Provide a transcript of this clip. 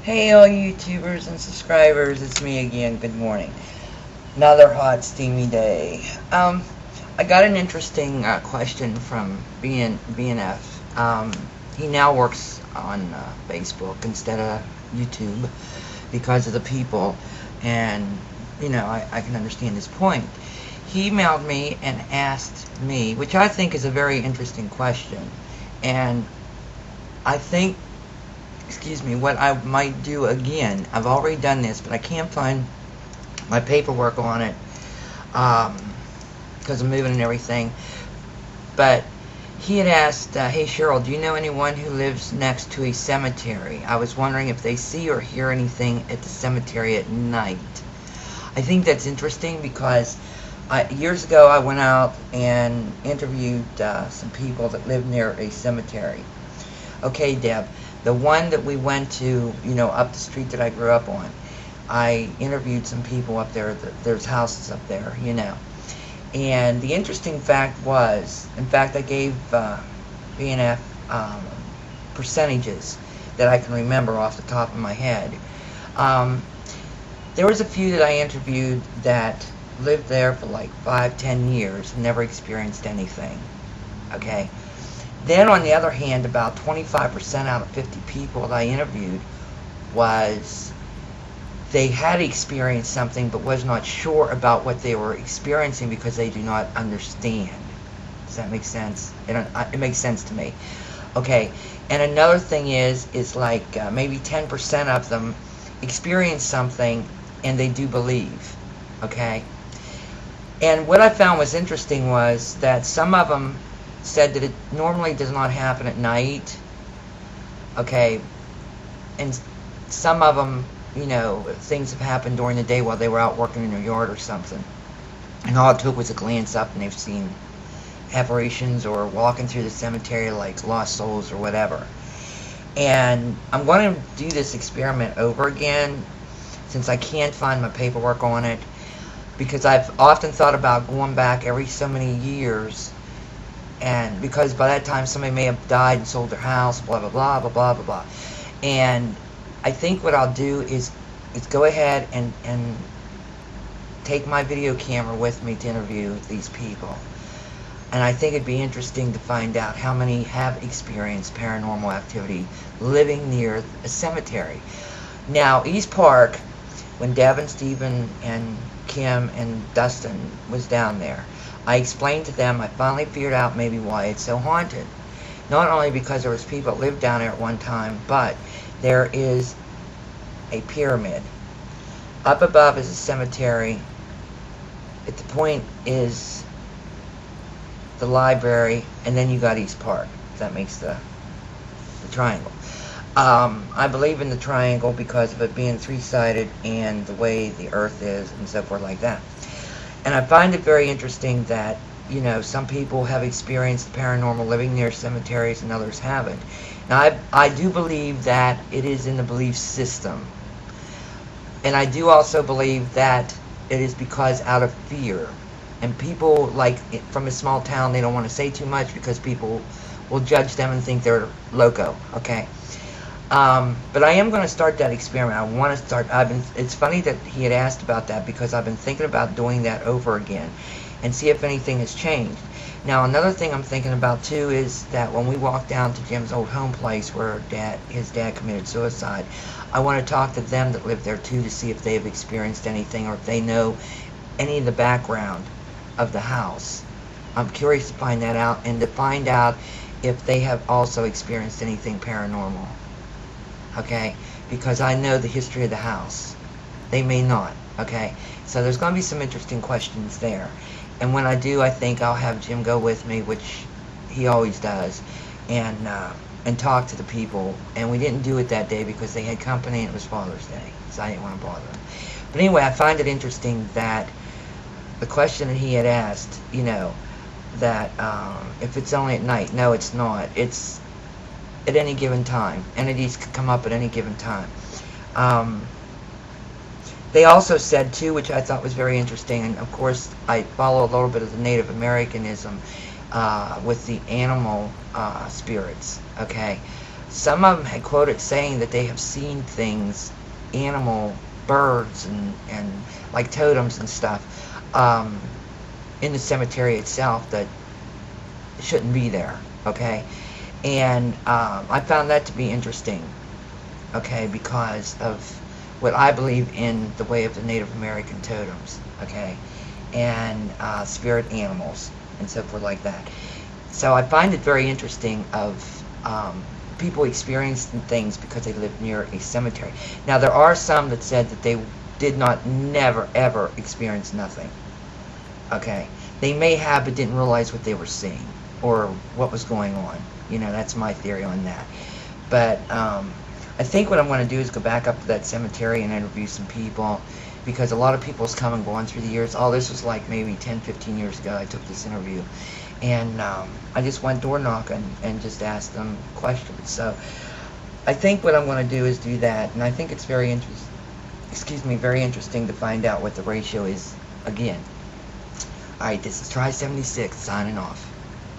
Hey all YouTubers and subscribers, it's me again. Good morning. Another hot steamy day. I got an interesting question from BNF. He now works on Facebook instead of YouTube because of the people, and I can understand his point. He emailed me and asked me, which I think is a very interesting question, and I think, excuse me, what I might do again. I've already done this, but I can't find my paperwork on it because I'm moving and everything. But he had asked, hey Cheryl, do you know anyone who lives next to a cemetery? I was wondering if they see or hear anything at the cemetery at night. I think that's interesting because years ago I went out and interviewed some people that live near a cemetery. Okay, Deb, the one that we went to, up the street that I grew up on, I interviewed some people up there. There's houses up there, And the interesting fact was, in fact, I gave B&F percentages that I can remember off the top of my head. There was a few that I interviewed that lived there for like 5-10 years and never experienced anything. Okay. Then on the other hand, about 25% out of 50 people that I interviewed was they had experienced something but was not sure about what they were experiencing because they do not understand. Does that make sense? It makes sense to me. Okay, and another thing is like maybe 10% of them experience something and they do believe. Okay, and what I found was interesting was that some of them said that it normally does not happen at night. Okay, and some of them, things have happened during the day while they were out working in their yard or something, and all it took was a glance up and they've seen apparitions or walking through the cemetery like lost souls or whatever. And I'm going to do this experiment over again since I can't find my paperwork on it, because I've often thought about going back every so many years, and because by that time somebody may have died and sold their house, blah blah blah blah blah blah blah. And I think what I'll do is go ahead and take my video camera with me to interview these people. And I think it'd be interesting to find out how many have experienced paranormal activity living near a cemetery. Now, East Park, when Devin, Stephen, and Kim and Dustin was down there, I explained to them, I finally figured out maybe why it's so haunted. Not only because there was people that lived down there at one time, but there is a pyramid. Up above is a cemetery. At the point is the library, and then you got East Park. That makes the triangle. I believe in the triangle because of it being three-sided and the way the earth is and so forth like that. And I find it very interesting that, some people have experienced the paranormal living near cemeteries and others haven't. Now, I do believe that it is in the belief system. And I do also believe that it is because out of fear. And people, like, from a small town, they don't want to say too much because people will judge them and think they're loco, okay? But I am going to start that experiment. I want to start. It's funny that he had asked about that because I've been thinking about doing that over again and see if anything has changed. Now, another thing I'm thinking about too is that when we walk down to Jim's old home place where his dad committed suicide, I want to talk to them that live there too to see if they have experienced anything or if they know any of the background of the house. I'm curious to find that out and to find out if they have also experienced anything paranormal. Okay, because I know the history of the house. They may not. Okay, so there's going to be some interesting questions there. And when I do, I think I'll have Jim go with me, which he always does, and talk to the people. And we didn't do it that day because they had company and it was Father's Day, so I didn't want to bother them. But anyway, I find it interesting that the question that he had asked, that if it's only at night. No, it's not. It's at any given time. Entities could come up at any given time. They also said too, which I thought was very interesting, and of course I follow a little bit of the Native Americanism with the animal spirits. Okay, Some of them had quoted saying that they have seen things, animal, birds, and like totems and stuff, in the cemetery itself that shouldn't be there, okay? And I found that to be interesting, okay, because of what I believe in the way of the Native American totems, okay, and spirit animals and so forth like that. So I find it very interesting of people experiencing things because they live near a cemetery. Now there are some that said that they did not never ever experience nothing, okay. They may have but didn't realize what they were seeing or what was going on. You know, that's my theory on that. But I think what I'm going to do is go back up to that cemetery and interview some people, because a lot of people's come and gone through the years. Oh, this was like maybe 10, 15 years ago I took this interview. And I just went door knocking and just asked them questions. So I think what I'm going to do is do that. And I think it's very very interesting to find out what the ratio is again. Alright, this is Try 76 signing off.